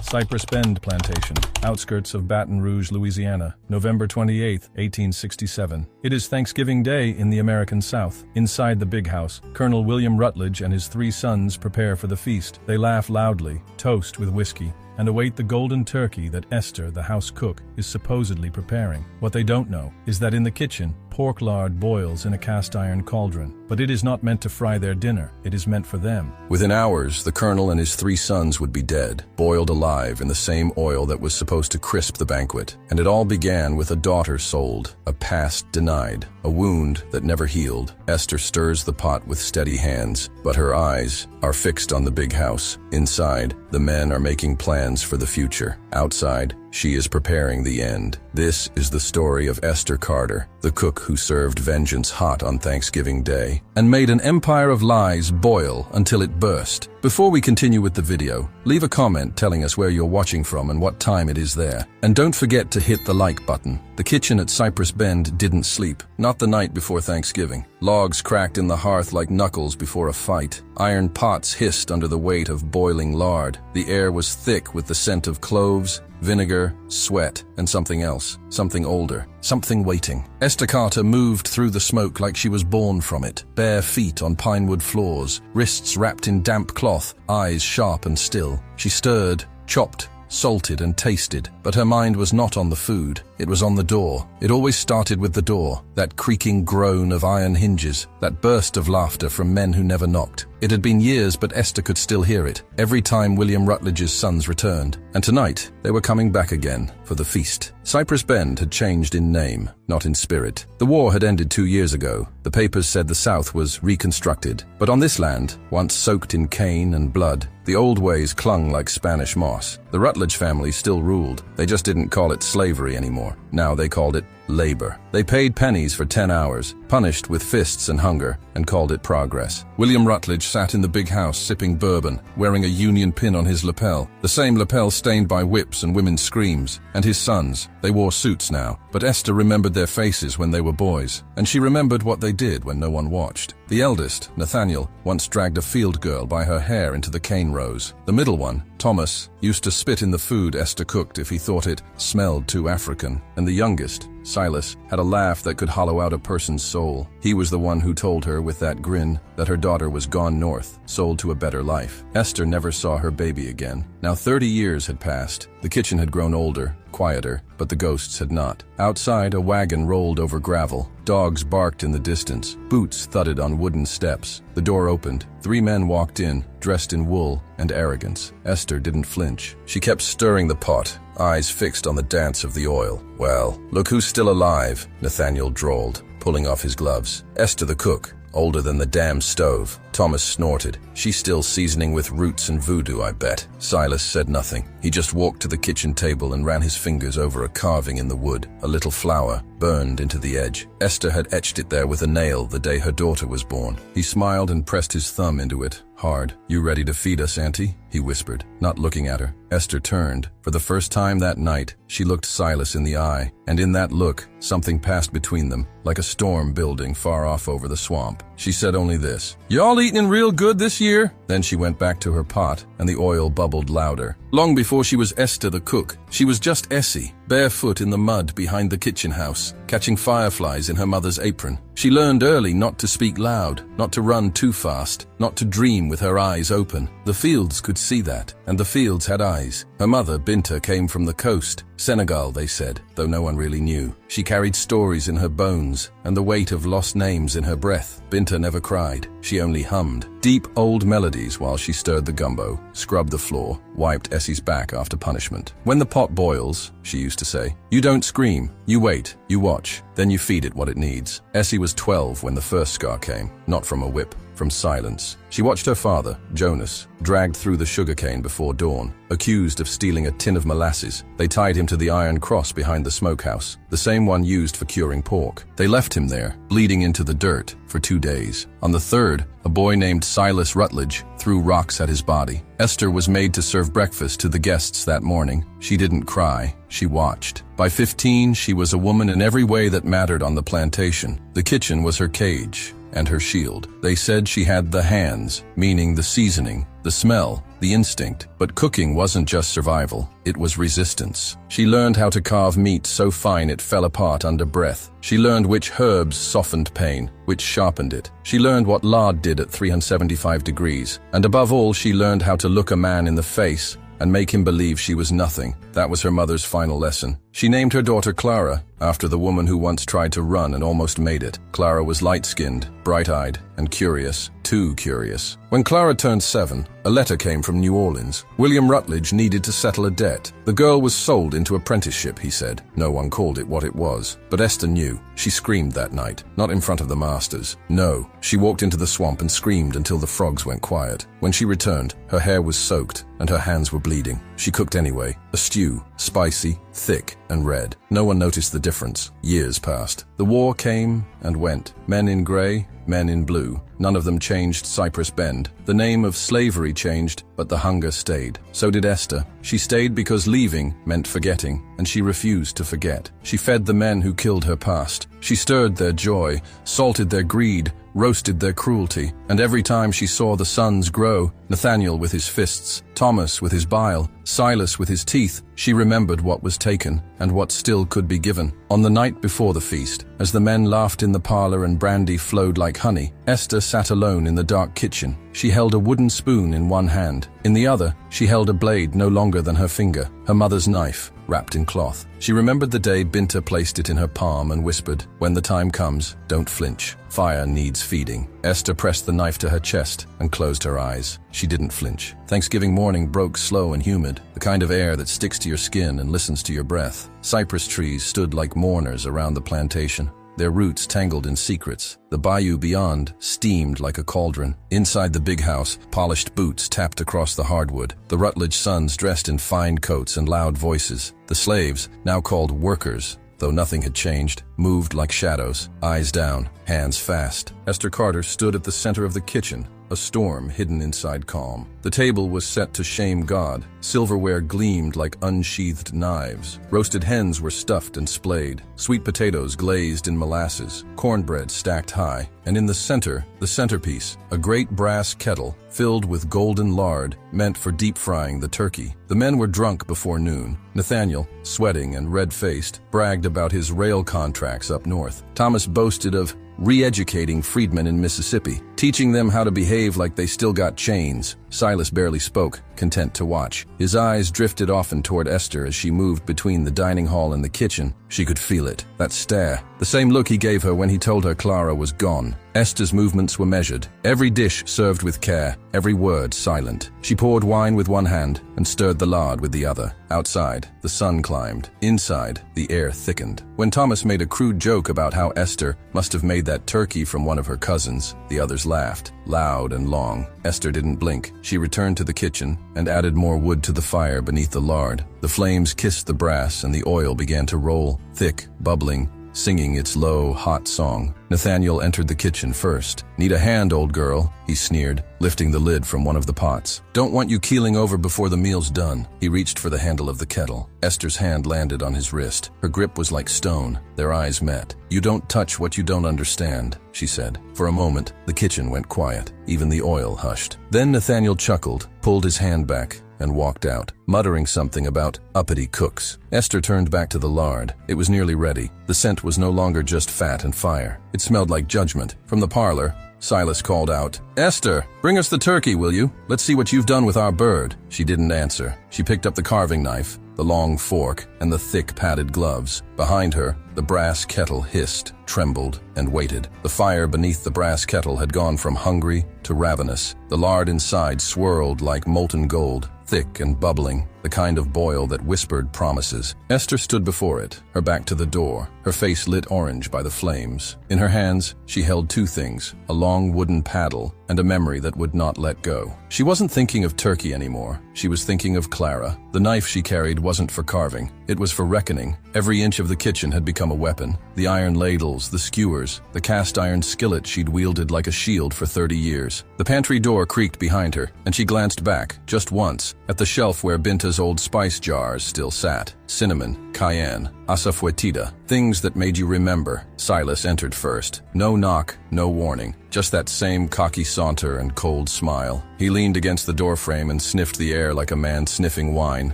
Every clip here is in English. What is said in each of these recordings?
Cypress Bend Plantation, outskirts of Baton Rouge, Louisiana, November 28, 1867. It is Thanksgiving Day in the American South. Inside the big house, Colonel William Rutledge and his 3 sons prepare for the feast. They laugh loudly, toast with whiskey, and await the golden turkey that Esther, the house cook, is supposedly preparing. What they don't know is that in the kitchen, pork lard boils in a cast-iron cauldron. But it is not meant to fry their dinner, it is meant for them. Within hours, the colonel and his 3 sons would be dead, boiled alive in the same oil that was supposed to crisp the banquet. And it all began with a daughter sold, a past denied, a wound that never healed. Esther stirs the pot with steady hands, but her eyes are fixed on the big house. Inside, the men are making plans for the future. Outside, she is preparing the end. This is the story of Esther Carter, the cook who served vengeance hot on Thanksgiving Day and made an empire of lies boil until it burst. Before we continue with the video, leave a comment telling us where you're watching from and what time it is there. And don't forget to hit the like button. The kitchen at Cypress Bend didn't sleep, not the night before Thanksgiving. Logs cracked in the hearth like knuckles before a fight. Iron pots hissed under the weight of boiling lard. The air was thick with the scent of cloves, vinegar, sweat, and something else, something older, something waiting. Esther Carter moved through the smoke like she was born from it, bare feet on pinewood floors, wrists wrapped in damp cloth, eyes sharp and still. She stirred, chopped, salted and tasted, but her mind was not on the food. It was on the door. It always started with the door, that creaking groan of iron hinges, that burst of laughter from men who never knocked. It had been years, but Esther could still hear it, every time William Rutledge's sons returned. And tonight, they were coming back again, for the feast. Cypress Bend had changed in name, not in spirit. The war had ended 2 years ago. The papers said the South was reconstructed. But on this land, once soaked in cane and blood, the old ways clung like Spanish moss. The Rutledge family still ruled. They just didn't call it slavery anymore. Now they called it labor. They paid pennies for 10 hours, punished with fists and hunger, and called it progress. William Rutledge sat in the big house sipping bourbon, wearing a Union pin on his lapel, the same lapel stained by whips and women's screams. And his sons, they wore suits now, but Esther remembered their faces when they were boys, and she remembered what they did when no one watched. The eldest, Nathaniel, once dragged a field girl by her hair into the cane rows. The middle one, Thomas, used to spit in the food Esther cooked if he thought it smelled too African. And the youngest, Silas, had a laugh that could hollow out a person's soul. He was the one who told her with that grin that her daughter was gone north, sold to a better life. Esther never saw her baby again. Now 30 years had passed. The kitchen had grown older, quieter, but the ghosts had not. Outside, a wagon rolled over gravel. Dogs barked in the distance. Boots thudded on wooden steps. The door opened. 3 men walked in, dressed in wool and arrogance. Esther didn't flinch. She kept stirring the pot, eyes fixed on the dance of the oil. "Well, look who's still alive," Nathaniel drawled, pulling off his gloves. Esther the cook, older than the damn stove. Thomas snorted. "She's still seasoning with roots and voodoo, I bet." Silas said nothing. He just walked to the kitchen table and ran his fingers over a carving in the wood. A little flower burned into the edge. Esther had etched it there with a nail the day her daughter was born. He smiled and pressed his thumb into it, hard. "You ready to feed us, Auntie?" he whispered, not looking at her. Esther turned. For the first time that night, she looked Silas in the eye, and in that look, something passed between them, like a storm building far off over the swamp. She said only this, "Y'all eating real good this year?" Then she went back to her pot, and the oil bubbled louder. Long before she was Esther the cook, she was just Essie, barefoot in the mud behind the kitchen house, catching fireflies in her mother's apron. She learned early not to speak loud, not to run too fast, not to dream with her eyes open. The fields could see that, and the fields had eyes. Her mother, Binta, came from the coast, Senegal, they said, though no one really knew. She carried stories in her bones, and the weight of lost names in her breath. Binta never cried. She only hummed deep old melodies while she stirred the gumbo, scrubbed the floor, wiped Essie's back after punishment. "When the pot boils," she used to say, "you don't scream. You wait, you watch, then you feed it what it needs." Essie was 12 when the first scar came, not from a whip, from silence. She watched her father, Jonas, dragged through the sugarcane before dawn, accused of stealing a tin of molasses. They tied him to the iron cross behind the smokehouse, the same one used for curing pork. They left him there, bleeding into the dirt, for 2 days. On the 3rd, a boy named Silas Rutledge threw rocks at his body. Esther was made to serve breakfast to the guests that morning. She didn't cry, she watched. By 15, she was a woman in every way that mattered on the plantation. The kitchen was her cage and her shield. They said she had the hands, meaning the seasoning, the smell, the instinct. But cooking wasn't just survival, it was resistance. She learned how to carve meat so fine it fell apart under breath. She learned which herbs softened pain, which sharpened it. She learned what lard did at 375 degrees. And above all, she learned how to look a man in the face and make him believe she was nothing. That was her mother's final lesson. She named her daughter Clara, after the woman who once tried to run and almost made it. Clara was light-skinned, bright-eyed, and curious. Too curious. When Clara turned 7, a letter came from New Orleans. William Rutledge needed to settle a debt. The girl was sold into apprenticeship, he said. No one called it what it was. But Esther knew. She screamed that night. Not in front of the masters. No. She walked into the swamp and screamed until the frogs went quiet. When she returned, her hair was soaked and her hands were bleeding. She cooked anyway. A stew, spicy, thick, and red. No one noticed the difference. Years passed. The war came and went. Men in gray, men in blue. None of them changed Cypress Bend. The name of slavery changed, but the hunger stayed. So did Esther. She stayed because leaving meant forgetting, and she refused to forget. She fed the men who killed her past. She stirred their joy, salted their greed, roasted their cruelty. And every time she saw the sons grow, Nathaniel with his fists, Thomas with his bile, Silas with his teeth, she remembered what was taken and what still could be given. On the night before the feast, as the men laughed in the parlor and brandy flowed like honey, Esther sat alone in the dark kitchen. She held a wooden spoon in one hand. In the other, she held a blade no longer than her finger, her mother's knife, wrapped in cloth. She remembered the day Binta placed it in her palm and whispered, "When the time comes, don't flinch. Fire needs feeding." Esther pressed the knife to her chest and closed her eyes. She didn't flinch. Thanksgiving morning broke slow and humid, the kind of air that sticks to your skin and listens to your breath. Cypress trees stood like mourners around the plantation, their roots tangled in secrets. The bayou beyond steamed like a cauldron. Inside the big house, polished boots tapped across the hardwood. The Rutledge sons dressed in fine coats and loud voices. The slaves, now called workers, though nothing had changed, moved like shadows, eyes down, hands fast. Esther Carter stood at the center of the kitchen, a storm hidden inside calm. The table was set to shame God. Silverware gleamed like unsheathed knives. Roasted hens were stuffed and splayed. Sweet potatoes glazed in molasses. Cornbread stacked high. And in the center, the centerpiece, a great brass kettle filled with golden lard meant for deep frying the turkey. The men were drunk before noon. Nathaniel, sweating and red-faced, bragged about his rail contracts up north. Thomas boasted of re-educating freedmen in Mississippi, teaching them how to behave like they still got chains. Silas barely spoke, content to watch. His eyes drifted often toward Esther as she moved between the dining hall and the kitchen. She could feel it, that stare, the same look he gave her when he told her Clara was gone. Esther's movements were measured, every dish served with care, every word silent. She poured wine with one hand and stirred the lard with the other. Outside, the sun climbed. Inside, the air thickened. When Thomas made a crude joke about how Esther must have made that turkey from one of her cousins, the others laughed, loud and long. Esther didn't blink. She returned to the kitchen and added more wood to the fire beneath the lard. The flames kissed the brass and the oil began to roll, thick, bubbling, singing its low, hot song. Nathaniel entered the kitchen first. "Need a hand, old girl," he sneered, lifting the lid from one of the pots. "Don't want you keeling over before the meal's done." He reached for the handle of the kettle. Esther's hand landed on his wrist. Her grip was like stone. Their eyes met. "You don't touch what you don't understand," she said. For a moment, the kitchen went quiet. Even the oil hushed. Then Nathaniel chuckled, pulled his hand back, and walked out, muttering something about uppity cooks. Esther turned back to the lard. It was nearly ready. The scent was no longer just fat and fire. It smelled like judgment. From the parlor, Silas called out, "Esther, bring us the turkey, will you? Let's see what you've done with our bird." She didn't answer. She picked up the carving knife, the long fork, and the thick padded gloves. Behind her, the brass kettle hissed, trembled, and waited. The fire beneath the brass kettle had gone from hungry to ravenous. The lard inside swirled like molten gold, thick and bubbling, the kind of boil that whispered promises. Esther stood before it, her back to the door, her face lit orange by the flames. In her hands, she held two things, a long wooden paddle and a memory that would not let go. She wasn't thinking of turkey anymore. She was thinking of Clara. The knife she carried wasn't for carving. It was for reckoning. Every inch of the kitchen had become a weapon. The iron ladles, the skewers, the cast iron skillet she'd wielded like a shield for 30 years. The pantry door creaked behind her, and she glanced back, just once, at the shelf where Binta's old spice jars still sat. Cinnamon, cayenne, asafoetida, things that made you remember. Silas entered first. No knock, no warning, just that same cocky saunter and cold smile. He leaned against the doorframe and sniffed the air like a man sniffing wine.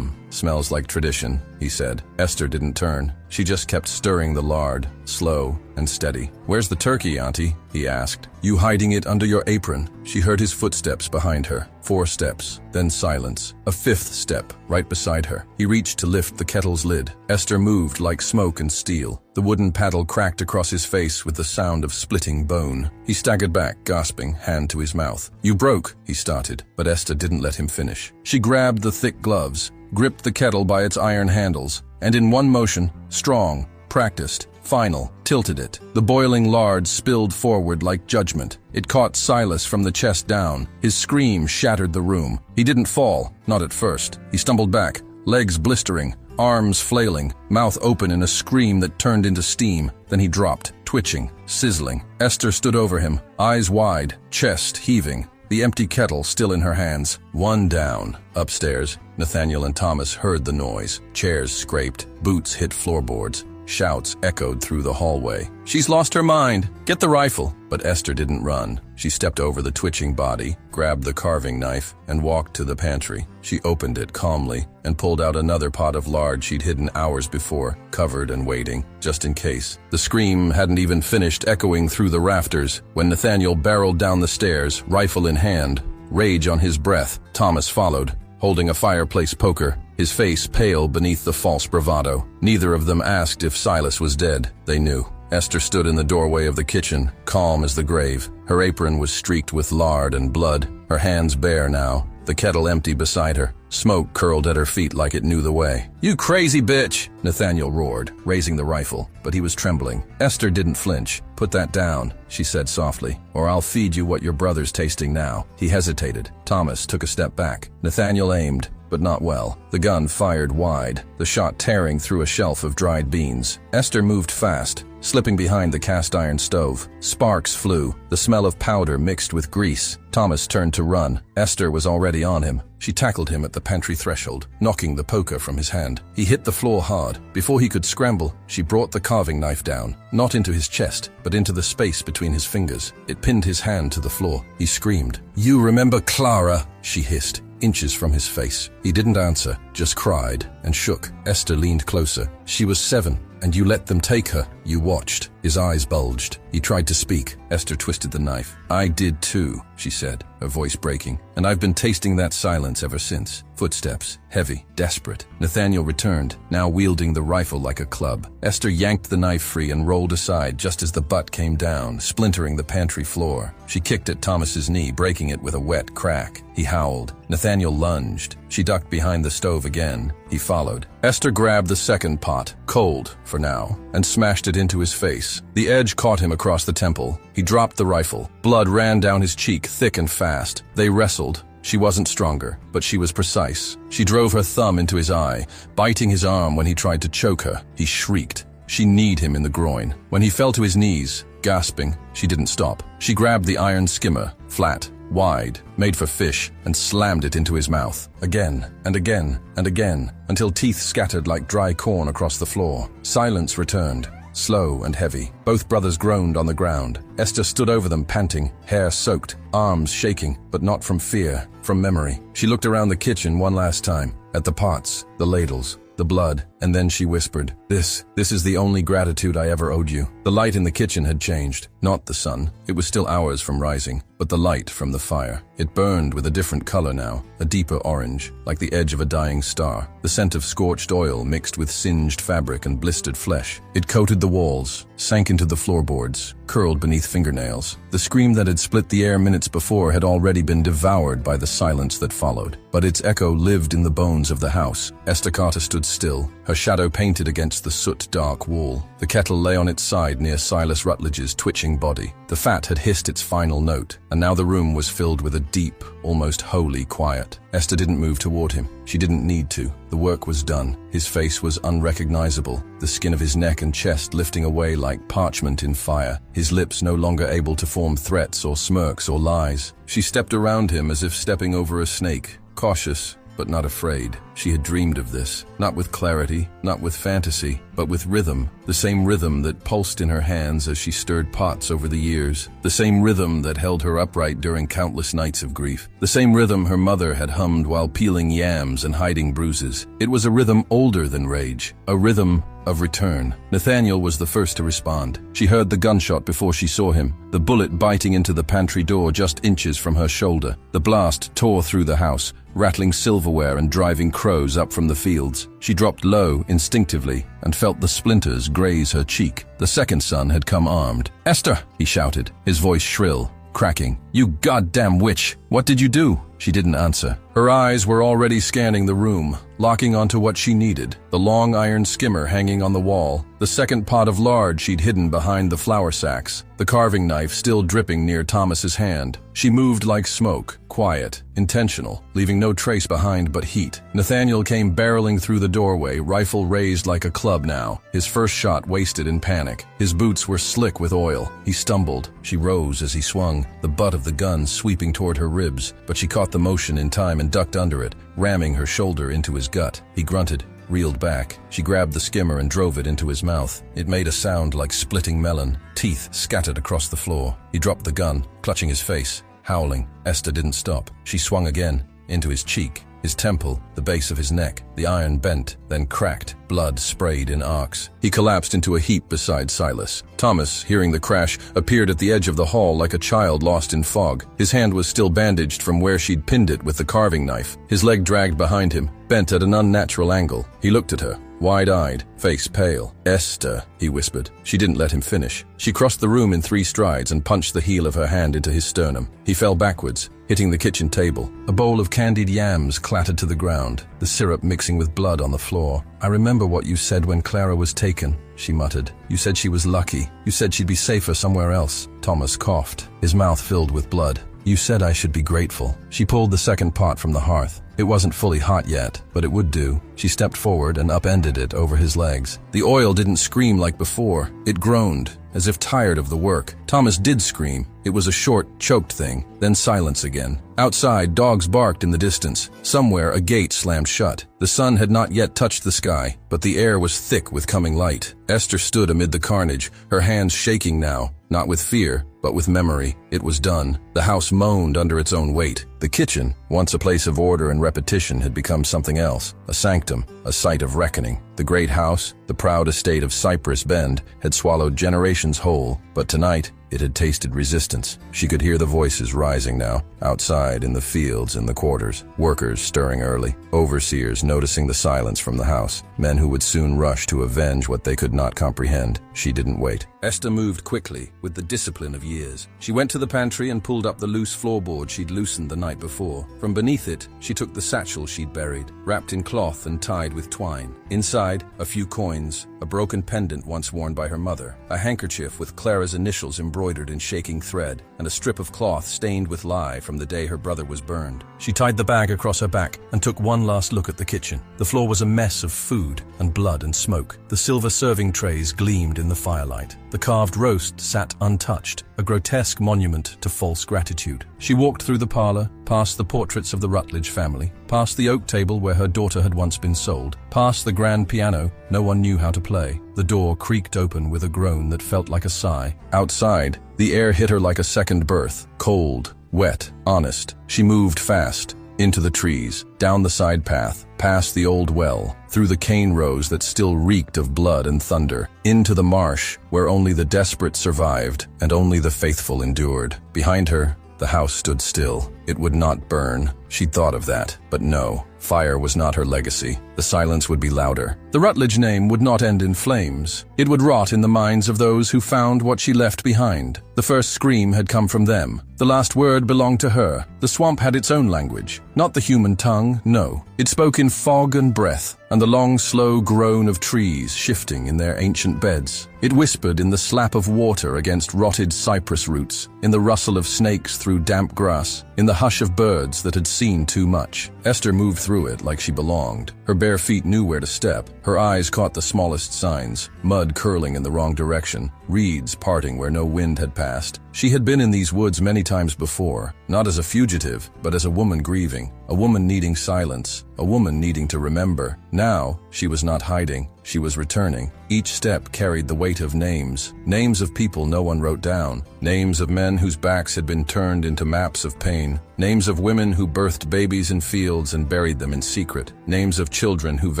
Smells like tradition, he said. Esther didn't turn. She just kept stirring the lard, slow and steady. Where's the turkey, Auntie? He asked. You hiding it under your apron? She heard his footsteps behind her. 4 steps, then silence. A 5th step, right beside her. He reached to lift the kettle's lid. Esther moved like smoke and steel. The wooden paddle cracked across his face with the sound of splitting bone. He staggered back, gasping, hand to his mouth. You broke, he started, but Esther didn't let him finish. She grabbed the thick gloves, gripped the kettle by its iron handles, and in one motion, strong, practiced, final, tilted it. The boiling lard spilled forward like judgment. It caught Silas from the chest down. His scream shattered the room. He didn't fall, not at first. He stumbled back, legs blistering, arms flailing, mouth open in a scream that turned into steam. Then he dropped, twitching, sizzling. Esther stood over him, eyes wide, chest heaving, the empty kettle still in her hands. One down. Upstairs, Nathaniel and Thomas heard the noise. Chairs scraped, boots hit floorboards. Shouts echoed through the hallway. She's lost her mind! Get the rifle! But Esther didn't run. She stepped over the twitching body, grabbed the carving knife, and walked to the pantry. She opened it calmly and pulled out another pot of lard she'd hidden hours before, covered and waiting, just in case. The scream hadn't even finished echoing through the rafters when Nathaniel barreled down the stairs, rifle in hand, rage on his breath. Thomas followed, holding a fireplace poker, his face pale beneath the false bravado. Neither of them asked if Silas was dead. They knew. Esther stood in the doorway of the kitchen, calm as the grave. Her apron was streaked with lard and blood, her hands bare now, the kettle empty beside her. Smoke curled at her feet like it knew the way. You crazy bitch! Nathaniel roared, raising the rifle, but he was trembling. Esther didn't flinch. Put that down, she said softly, or I'll feed you what your brother's tasting now. He hesitated. Thomas took a step back. Nathaniel aimed, but not well. The gun fired wide, the shot tearing through a shelf of dried beans. Esther moved fast, slipping behind the cast-iron stove. Sparks flew, the smell of powder mixed with grease. Thomas turned to run. Esther was already on him. She tackled him at the pantry threshold, knocking the poker from his hand. He hit the floor hard. Before he could scramble, she brought the carving knife down, not into his chest, but into the space between his fingers. It pinned his hand to the floor. He screamed. You remember Clara? She hissed, inches from his face. He didn't answer, just cried and shook. Esther leaned closer. She was 7. And you let them take her. You watched. His eyes bulged. He tried to speak. Esther twisted the knife. I did too, she said, her voice breaking. And I've been tasting that silence ever since. Footsteps, heavy, desperate. Nathaniel returned, now wielding the rifle like a club. Esther yanked the knife free and rolled aside just as the butt came down, splintering the pantry floor. She kicked at Thomas's knee, breaking it with a wet crack. He howled. Nathaniel lunged. She ducked behind the stove again. He followed. Esther grabbed the second pot, cold for now, and smashed it into his face. The edge caught him across the temple. He dropped the rifle. Blood ran down his cheek, thick and fast. They wrestled. She wasn't stronger, but she was precise. She drove her thumb into his eye, biting his arm when he tried to choke her. He shrieked. She kneed him in the groin. When he fell to his knees, gasping, she didn't stop. She grabbed the iron skimmer, flat, wide, made for fish, and slammed it into his mouth. Again, and again, and again, until teeth scattered like dry corn across the floor. Silence returned, slow and heavy. Both brothers groaned on the ground. Esther stood over them, panting, hair soaked, arms shaking, but not from fear, from memory. She looked around the kitchen one last time, at the pots, the ladles, the blood, and then she whispered, This is the only gratitude I ever owed you." The light in the kitchen had changed. Not the sun. It was still hours from rising, but the light from the fire. It burned with a different color now, a deeper orange, like the edge of a dying star. The scent of scorched oil mixed with singed fabric and blistered flesh. It coated the walls, sank into the floorboards, curled beneath fingernails. The scream that had split the air minutes before had already been devoured by the silence that followed. But its echo lived in the bones of the house. Esther Carter stood still, her shadow painted against the soot-dark wall. The kettle lay on its side near Silas Rutledge's twitching body. The fat had hissed its final note, and now the room was filled with a deep, almost holy quiet. Esther didn't move toward him. She didn't need to. The work was done. His face was unrecognizable, the skin of his neck and chest lifting away like parchment in fire, his lips no longer able to form threats or smirks or lies. She stepped around him as if stepping over a snake, cautious, but not afraid. She had dreamed of this, not with clarity, not with fantasy, but with rhythm, the same rhythm that pulsed in her hands as she stirred pots over the years, the same rhythm that held her upright during countless nights of grief, the same rhythm her mother had hummed while peeling yams and hiding bruises. It was a rhythm older than rage, a rhythm of return. Nathaniel was the first to respond. She heard the gunshot before she saw him, the bullet biting into the pantry door just inches from her shoulder. The blast tore through the house, rattling silverware and driving crows up from the fields. She dropped low instinctively and felt the splinters graze her cheek. The second son had come armed. "Esther!" he shouted, his voice shrill, cracking. "You goddamn witch! What did you do?" She didn't answer. Her eyes were already scanning the room, locking onto what she needed. The long iron skimmer hanging on the wall, the second pot of lard she'd hidden behind the flour sacks, the carving knife still dripping near Thomas's hand. She moved like smoke, quiet, intentional, leaving no trace behind but heat. Nathaniel came barreling through the doorway, rifle raised like a club now, his first shot wasted in panic. His boots were slick with oil. He stumbled. She rose as he swung, the butt of the gun sweeping toward her ribs, but she caught the motion in time and ducked under it, ramming her shoulder into his gut. He grunted, reeled back. She grabbed the skimmer and drove it into his mouth. It made a sound like splitting melon. Teeth scattered across the floor. He dropped the gun, clutching his face, howling. Esther didn't stop. She swung again, into his cheek, his temple, the base of his neck. The iron bent, then cracked. Blood sprayed in arcs. He collapsed into a heap beside Silas. Thomas, hearing the crash, appeared at the edge of the hall like a child lost in fog. His hand was still bandaged from where she'd pinned it with the carving knife. His leg dragged behind him, bent at an unnatural angle. He looked at her, wide-eyed, face pale. "Esther," he whispered. She didn't let him finish. She crossed the room in 3 strides and punched the heel of her hand into his sternum. He fell backwards, hitting the kitchen table. A bowl of candied yams clattered to the ground, the syrup mixing with blood on the floor. "I remember what you said when Clara was taken," she muttered. "You said she was lucky. You said she'd be safer somewhere else." Thomas coughed, his mouth filled with blood. "You said I should be grateful." She pulled the second pot from the hearth. It wasn't fully hot yet, but it would do. She stepped forward and upended it over his legs. The oil didn't scream like before. It groaned, as if tired of the work. Thomas did scream. It was a short, choked thing, then silence again. Outside, dogs barked in the distance. Somewhere, a gate slammed shut. The sun had not yet touched the sky, but the air was thick with coming light. Esther stood amid the carnage, her hands shaking now, not with fear, but with memory. It was done. The house moaned under its own weight. The kitchen, once a place of order and repetition, had become something else, a sanctum, a site of reckoning. The great house, the proud estate of Cypress Bend, had swallowed generations whole, but tonight it had tasted resistance. She could hear the voices rising now, outside, in the fields, in the quarters, workers stirring early, overseers noticing the silence from the house, men who would soon rush to avenge what they could not comprehend. She didn't wait. Esther moved quickly, with the discipline of years. She went to the pantry and pulled up the loose floorboard she'd loosened the night before. From beneath it, she took the satchel she'd buried, wrapped in cloth and tied with twine. Inside, a few coins, a broken pendant once worn by her mother, a handkerchief with Clara's initials embroidered in shaking thread, and a strip of cloth stained with lye from the day her brother was burned. She tied the bag across her back and took one last look at the kitchen. The floor was a mess of food and blood and smoke. The silver serving trays gleamed in the firelight. The carved roast sat untouched, a grotesque monument to false gratitude. She walked through the parlor, past the portraits of the Rutledge family, past the oak table where her daughter had once been sold, past the grand piano no one knew how to play. The door creaked open with a groan that felt like a sigh. Outside, the air hit her like a second birth, cold, wet, honest. She moved fast, into the trees, down the side path, past the old well, through the cane rows that still reeked of blood and thunder, into the marsh where only the desperate survived and only the faithful endured. Behind her, the house stood still. It would not burn. She'd thought of that, but no. Fire was not her legacy. The silence would be louder. The Rutledge name would not end in flames. It would rot in the minds of those who found what she left behind. The first scream had come from them. The last word belonged to her. The swamp had its own language. Not the human tongue, no. It spoke in fog and breath, and the long, slow groan of trees shifting in their ancient beds. It whispered in the slap of water against rotted cypress roots, in the rustle of snakes through damp grass, in the hush of birds that had seen too much. Esther moved through it like she belonged. Her bare feet knew where to step. Her eyes caught the smallest signs, mud curling in the wrong direction, reeds parting where no wind had passed. past. She had been in these woods many times before, not as a fugitive, but as a woman grieving, a woman needing silence, a woman needing to remember. Now, she was not hiding, she was returning. Each step carried the weight of names, names of people no one wrote down, names of men whose backs had been turned into maps of pain, names of women who birthed babies in fields and buried them in secret, names of children who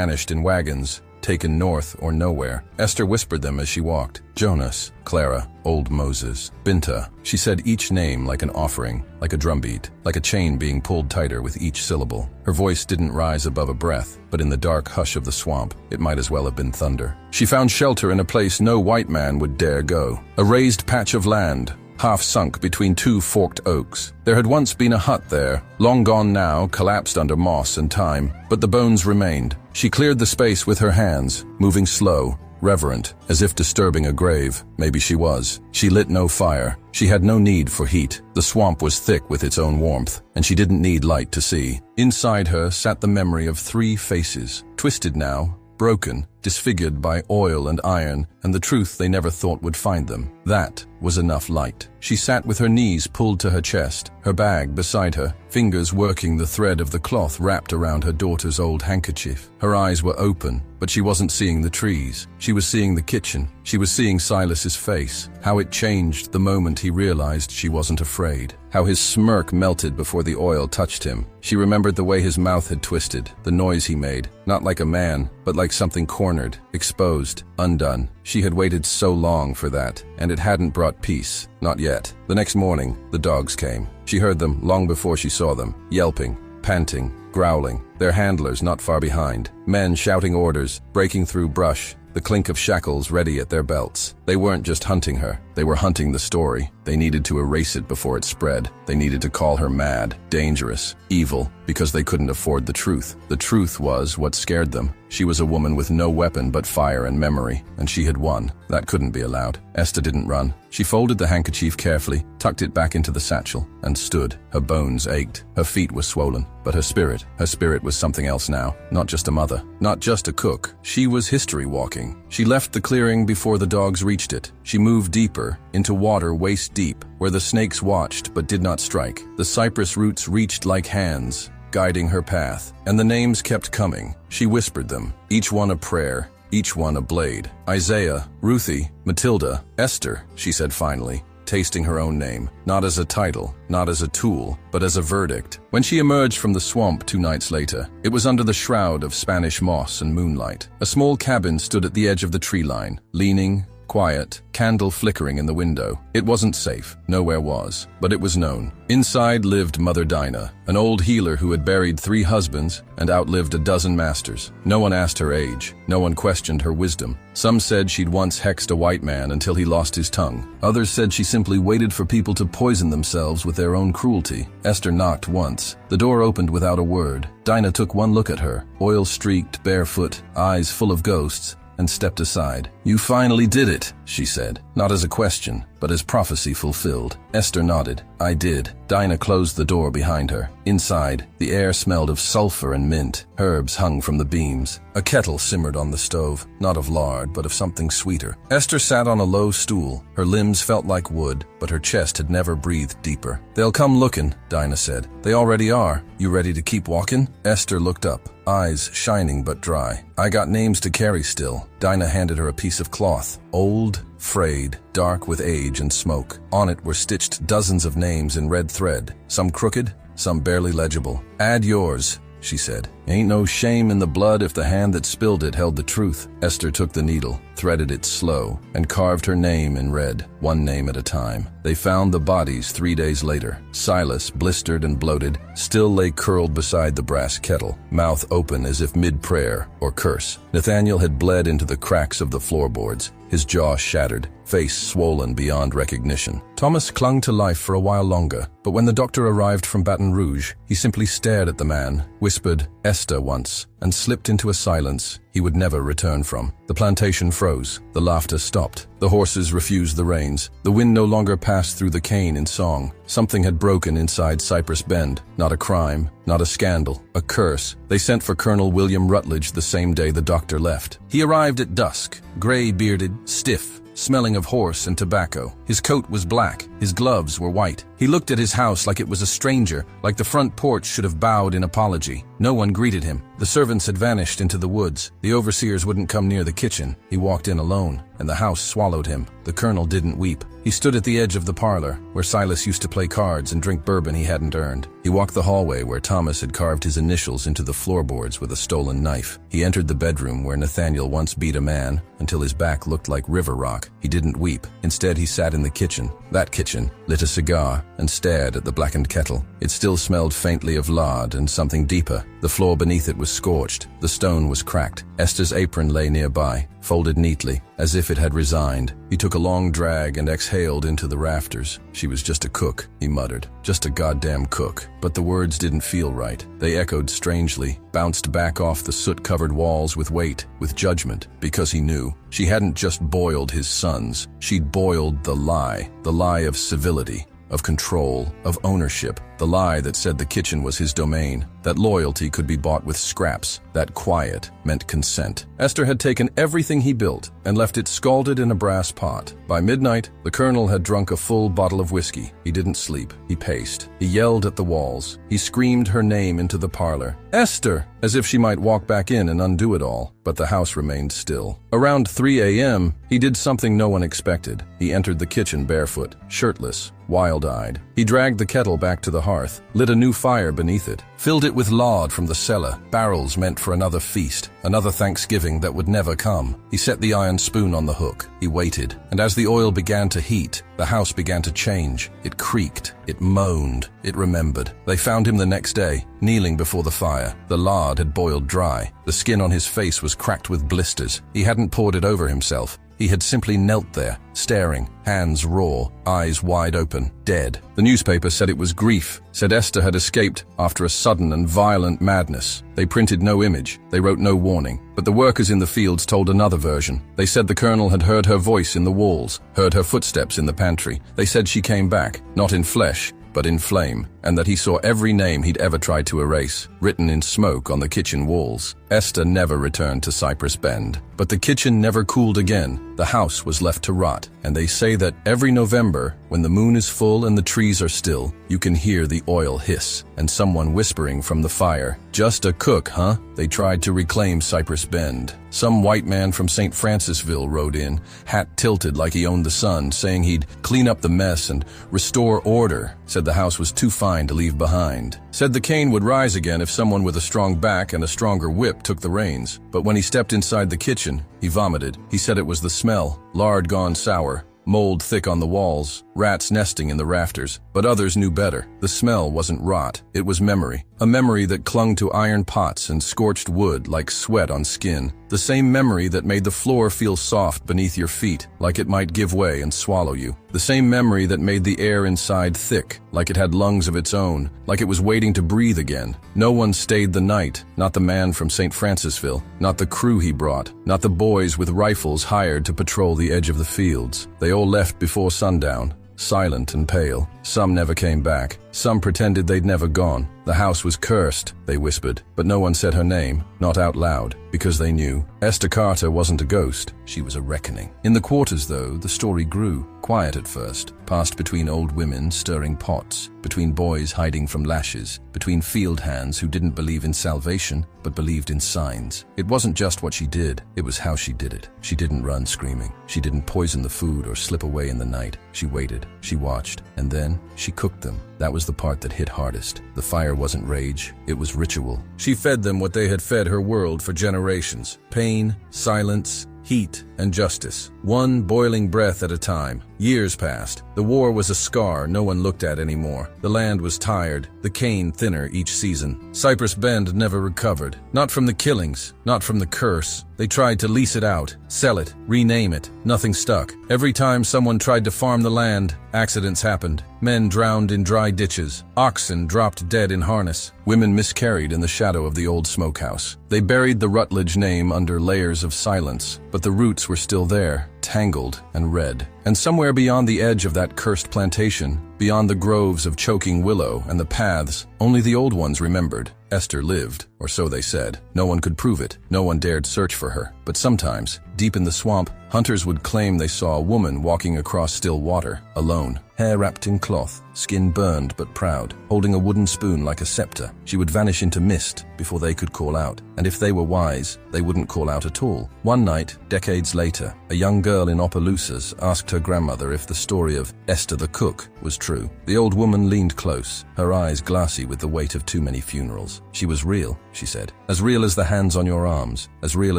vanished in wagons, taken north or nowhere. Esther whispered them as she walked. Jonas, Clara, Old Moses, Binta. She said each name like an offering, like a drumbeat, like a chain being pulled tighter with each syllable. Her voice didn't rise above a breath, but in the dark hush of the swamp, it might as well have been thunder. She found shelter in a place no white man would dare go. A raised patch of land, half sunk between two forked oaks. There had once been a hut there, long gone now, collapsed under moss and time, but the bones remained. She cleared the space with her hands, moving slow, reverent, as if disturbing a grave. Maybe she was. She lit no fire. She had no need for heat. The swamp was thick with its own warmth, and she didn't need light to see. Inside her sat the memory of 3 faces, twisted now, broken, disfigured by oil and iron, and the truth they never thought would find them. That was enough light. She sat with her knees pulled to her chest, her bag beside her, fingers working the thread of the cloth wrapped around her daughter's old handkerchief. Her eyes were open, but she wasn't seeing the trees. She was seeing the kitchen. She was seeing Silas's face, how it changed the moment he realized she wasn't afraid, how his smirk melted before the oil touched him. She remembered the way his mouth had twisted, the noise he made, not like a man, but like something cornered, exposed, undone. She had waited so long for that, and it hadn't brought peace. Not yet. The next morning, the dogs came. She heard them long before she saw them, yelping, panting, growling, their handlers not far behind, men shouting orders, breaking through brush, the clink of shackles ready at their belts. They weren't just hunting her, they were hunting the story. They needed to erase it before it spread. They needed to call her mad, dangerous, evil, because they couldn't afford the truth. The truth was what scared them. She was a woman with no weapon but fire and memory, and she had won. That couldn't be allowed. Esther didn't run. She folded the handkerchief carefully, tucked it back into the satchel, and stood. Her bones ached. Her feet were swollen. But her spirit was something else now. Not just a mother, not just a cook. She was history walking. She left the clearing before the dogs reached it. She moved deeper, into water waist deep, where the snakes watched but did not strike. The cypress roots reached like hands, guiding her path, and the names kept coming. She whispered them, each one a prayer, each one a blade. Isaiah, Ruthie, Matilda, Esther, she said finally, tasting her own name, not as a title, not as a tool, but as a verdict. When she emerged from the swamp 2 nights later, it was under the shroud of Spanish moss and moonlight. A small cabin stood at the edge of the tree line, leaning, quiet, candle flickering in the window. It wasn't safe, nowhere was, but it was known. Inside lived Mother Dinah, an old healer who had buried 3 husbands and outlived a dozen masters. No one asked her age, no one questioned her wisdom. Some said she'd once hexed a white man until he lost his tongue. Others said she simply waited for people to poison themselves with their own cruelty. Esther knocked once. The door opened without a word. Dinah took one look at her, oil-streaked, barefoot, eyes full of ghosts, and stepped aside. "You finally did it," she said, not as a question, but as prophecy fulfilled. Esther nodded. "I did." Dinah closed the door behind her. Inside, the air smelled of sulfur and mint. Herbs hung from the beams. A kettle simmered on the stove, not of lard, but of something sweeter. Esther sat on a low stool. Her limbs felt like wood, but her chest had never breathed deeper. "They'll come looking," Dinah said. "They already are. You ready to keep walking?" Esther looked up, eyes shining but dry. "I got names to carry still." Dinah handed her a piece of cloth, old, frayed, dark with age and smoke. On it were stitched dozens of names in red thread, some crooked, some barely legible. "Add yours," she said. "Ain't no shame in the blood if the hand that spilled it held the truth." Esther took the needle, threaded it slow, and carved her name in red, one name at a time. They found the bodies 3 days later. Silas, blistered and bloated, still lay curled beside the brass kettle, mouth open as if mid-prayer or curse. Nathaniel had bled into the cracks of the floorboards, his jaw shattered, face swollen beyond recognition. Thomas clung to life for a while longer, but when the doctor arrived from Baton Rouge, he simply stared at the man, whispered "Esther" once, and slipped into a silence he would never return from. The plantation froze. The laughter stopped. The horses refused the reins. The wind no longer passed through the cane in song. Something had broken inside Cypress Bend. Not a crime, not a scandal, a curse. They sent for Colonel William Rutledge the same day the doctor left. He arrived at dusk, gray-bearded, stiff, smelling of horse and tobacco. His coat was black, his gloves were white. He looked at his house like it was a stranger, like the front porch should have bowed in apology. No one greeted him. The servants had vanished into the woods. The overseers wouldn't come near the kitchen. He walked in alone, and the house swallowed him. The colonel didn't weep. He stood at the edge of the parlor, where Silas used to play cards and drink bourbon he hadn't earned. He walked the hallway where Thomas had carved his initials into the floorboards with a stolen knife. He entered the bedroom where Nathaniel once beat a man until his back looked like river rock. He didn't weep. Instead, he sat in the kitchen, that kitchen, lit a cigar, and stared at the blackened kettle. It still smelled faintly of lard and something deeper. The floor beneath it was scorched. The stone was cracked. Esther's apron lay nearby, folded neatly, as if it had resigned. He took a long drag and exhaled into the rafters. She was just a cook, he muttered. Just a goddamn cook. But the words didn't feel right. They echoed strangely, bounced back off the soot-covered walls with weight, with judgment, because he knew. She hadn't just boiled his sons. She'd boiled the lie of civility, of control, of ownership, the lie that said the kitchen was his domain, that loyalty could be bought with scraps, that quiet meant consent. Esther had taken everything he built and left it scalded in a brass pot. By midnight, the colonel had drunk a full bottle of whiskey. He didn't sleep. He paced. He yelled at the walls. He screamed her name into the parlor. Esther! As if she might walk back in and undo it all. But the house remained still. Around 3 a.m., he did something no one expected. He entered the kitchen barefoot, shirtless, wild-eyed. He dragged the kettle back to the hearth, lit a new fire beneath it, filled it with lard from the cellar, barrels meant for another feast, another Thanksgiving that would never come. He set the iron spoon on the hook. He waited, and as the oil began to heat, the house began to change. It creaked, it moaned, it remembered. They found him the next day, kneeling before the fire. The lard had boiled dry. The skin on his face was cracked with blisters. He hadn't poured it over himself. He had simply knelt there, staring, hands raw, eyes wide open, dead. The newspaper said it was grief, said Esther had escaped after a sudden and violent madness. They printed no image, they wrote no warning. But the workers in the fields told another version. They said the colonel had heard her voice in the walls, heard her footsteps in the pantry. They said she came back, not in flesh, but in flame, and that he saw every name he'd ever tried to erase, written in smoke on the kitchen walls. Esther never returned to Cypress Bend, but the kitchen never cooled again. The house was left to rot, and they say that every November, when the moon is full and the trees are still, you can hear the oil hiss, and someone whispering from the fire, "Just a cook, huh?" They tried to reclaim Cypress Bend. Some white man from St. Francisville rode in, hat tilted like he owned the sun, saying he'd clean up the mess and restore order, said the house was too fine to leave behind. Said the cane would rise again if someone with a strong back and a stronger whip took the reins. But when he stepped inside the kitchen, he vomited. He said it was the smell, lard gone sour, mold thick on the walls, rats nesting in the rafters. But others knew better. The smell wasn't rot, it was memory. A memory that clung to iron pots and scorched wood like sweat on skin. The same memory that made the floor feel soft beneath your feet, like it might give way and swallow you. The same memory that made the air inside thick, like it had lungs of its own, like it was waiting to breathe again. No one stayed the night, not the man from St. Francisville, not the crew he brought, not the boys with rifles hired to patrol the edge of the fields. They all left before sundown, silent and pale. Some never came back. Some pretended they'd never gone. The house was cursed, they whispered, but no one said her name, not out loud, because they knew. Esther Carter wasn't a ghost, she was a reckoning. In the quarters, though, the story grew. Quiet at first, passed between old women stirring pots, between boys hiding from lashes, between field hands who didn't believe in salvation, but believed in signs. It wasn't just what she did, it was how she did it. She didn't run screaming. She didn't poison the food or slip away in the night. She waited, she watched, and then she cooked them. That was the part that hit hardest. The fire wasn't rage, it was ritual. She fed them what they had fed her world for generations. Pain, silence, heat, and justice. One boiling breath at a time. Years passed. The war was a scar no one looked at anymore. The land was tired, the cane thinner each season. Cypress Bend never recovered. Not from the killings, not from the curse. They tried to lease it out, sell it, rename it. Nothing stuck. Every time someone tried to farm the land, accidents happened. Men drowned in dry ditches. Oxen dropped dead in harness. Women miscarried in the shadow of the old smokehouse. They buried the Rutledge name under layers of silence, but the roots were still there, tangled and red. And somewhere beyond the edge of that cursed plantation, beyond the groves of choking willow and the paths, only the old ones remembered. Esther lived, or so they said. No one could prove it. No one dared search for her. But sometimes, deep in the swamp, hunters would claim they saw a woman walking across still water, alone, hair wrapped in cloth, skin burned but proud, holding a wooden spoon like a scepter. She would vanish into mist before they could call out, and if they were wise, they wouldn't call out at all. One night, decades later, a young girl in Opelousas asked her grandmother if the story of Esther the cook was true. The old woman leaned close, her eyes glassy with the weight of too many funerals. She was real, she said. As real as the hands on your arms, as real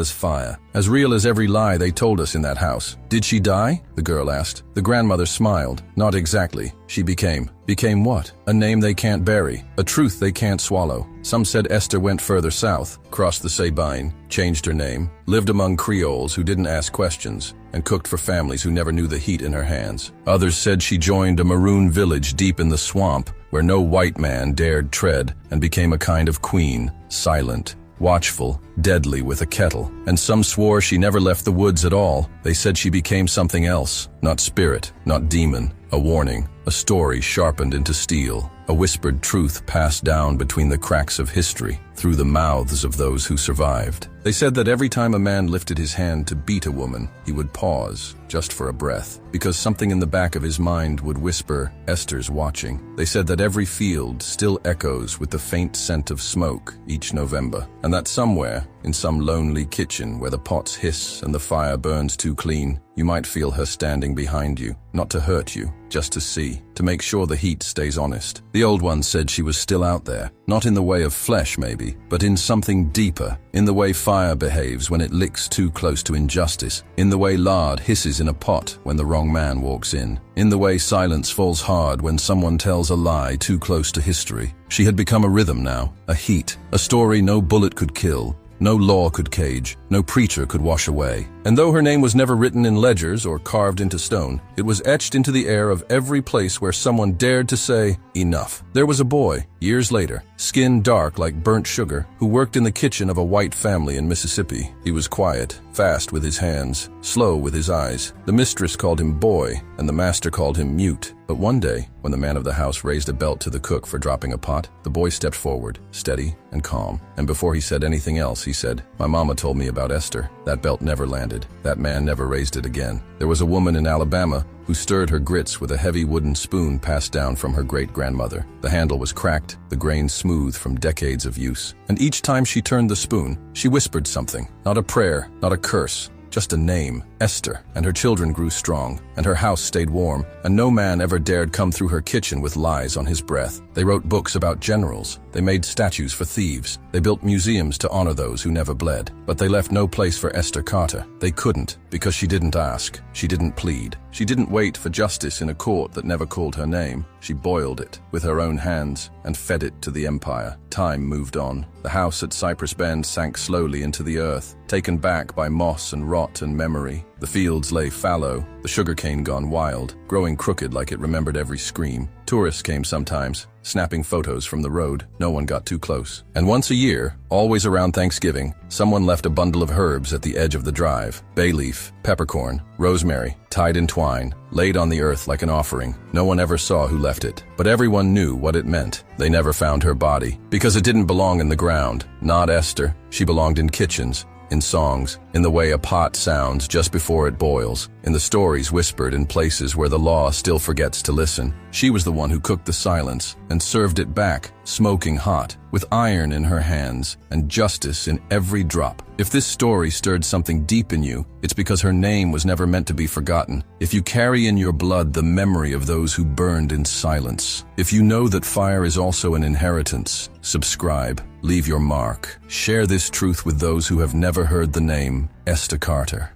as fire, as real as every lie they told us in that house. Did she die? The girl asked. The grandmother smiled. Not exactly. She became. Became what? A name they can't bury, a truth they can't swallow. Some said Esther went further south, crossed the Sabine, changed her name, lived among Creoles who didn't ask questions, and cooked for families who never knew the heat in her hands. Others said she joined a maroon village deep in the swamp where no white man dared tread and became a kind of queen, silent, watchful, deadly with a kettle. And some swore she never left the woods at all. They said she became something else, not spirit, not demon, a warning, a story sharpened into steel, a whispered truth passed down between the cracks of history, through the mouths of those who survived. They said that every time a man lifted his hand to beat a woman, he would pause, just for a breath, because something in the back of his mind would whisper, Esther's watching. They said that every field still echoes with the faint scent of smoke each November, and that somewhere, in some lonely kitchen where the pots hiss and the fire burns too clean, you might feel her standing behind you, not to hurt you, just to see, to make sure the heat stays honest. The old one said she was still out there, not in the way of flesh maybe, but in something deeper, in the way fire behaves when it licks too close to injustice, in the way lard hisses in a pot when the wrong man walks in, in the way silence falls hard when someone tells a lie too close to history. She had become a rhythm now, a heat, a story no bullet could kill, no law could cage, no preacher could wash away. And though her name was never written in ledgers or carved into stone, it was etched into the air of every place where someone dared to say, enough. There was a boy, years later, skin dark like burnt sugar, who worked in the kitchen of a white family in Mississippi. He was quiet, fast with his hands, slow with his eyes. The mistress called him boy, and the master called him mute. But one day, when the man of the house raised a belt to the cook for dropping a pot, the boy stepped forward, steady and calm. And before he said anything else, he said, "My mama told me about Esther. That belt never landed. That man never raised it again. There was a woman in Alabama who stirred her grits with a heavy wooden spoon passed down from her great-grandmother. The handle was cracked, the grain smooth from decades of use. And each time she turned the spoon, she whispered something. Not a prayer, not a curse, just a name, Esther, and her children grew strong, and her house stayed warm, and no man ever dared come through her kitchen with lies on his breath. They wrote books about generals. They made statues for thieves. They built museums to honor those who never bled. But they left no place for Esther Carter. They couldn't, because she didn't ask. She didn't plead. She didn't wait for justice in a court that never called her name. She boiled it with her own hands and fed it to the empire. Time moved on. The house at Cypress Bend sank slowly into the earth, taken back by moss and rot and memory. The fields lay fallow, the sugarcane gone wild, growing crooked like it remembered every scream. Tourists came sometimes, snapping photos from the road. No one got too close. And once a year, always around Thanksgiving, someone left a bundle of herbs at the edge of the drive. Bay leaf, peppercorn, rosemary, tied in twine, laid on the earth like an offering. No one ever saw who left it, but everyone knew what it meant. They never found her body, because it didn't belong in the ground. Not Esther. She belonged in kitchens, in songs, in the way a pot sounds just before it boils, in the stories whispered in places where the law still forgets to listen. She was the one who cooked the silence and served it back, smoking hot, with iron in her hands and justice in every drop. If this story stirred something deep in you, it's because her name was never meant to be forgotten. If you carry in your blood the memory of those who burned in silence, if you know that fire is also an inheritance, subscribe, leave your mark. Share this truth with those who have never heard the name Esther Carter.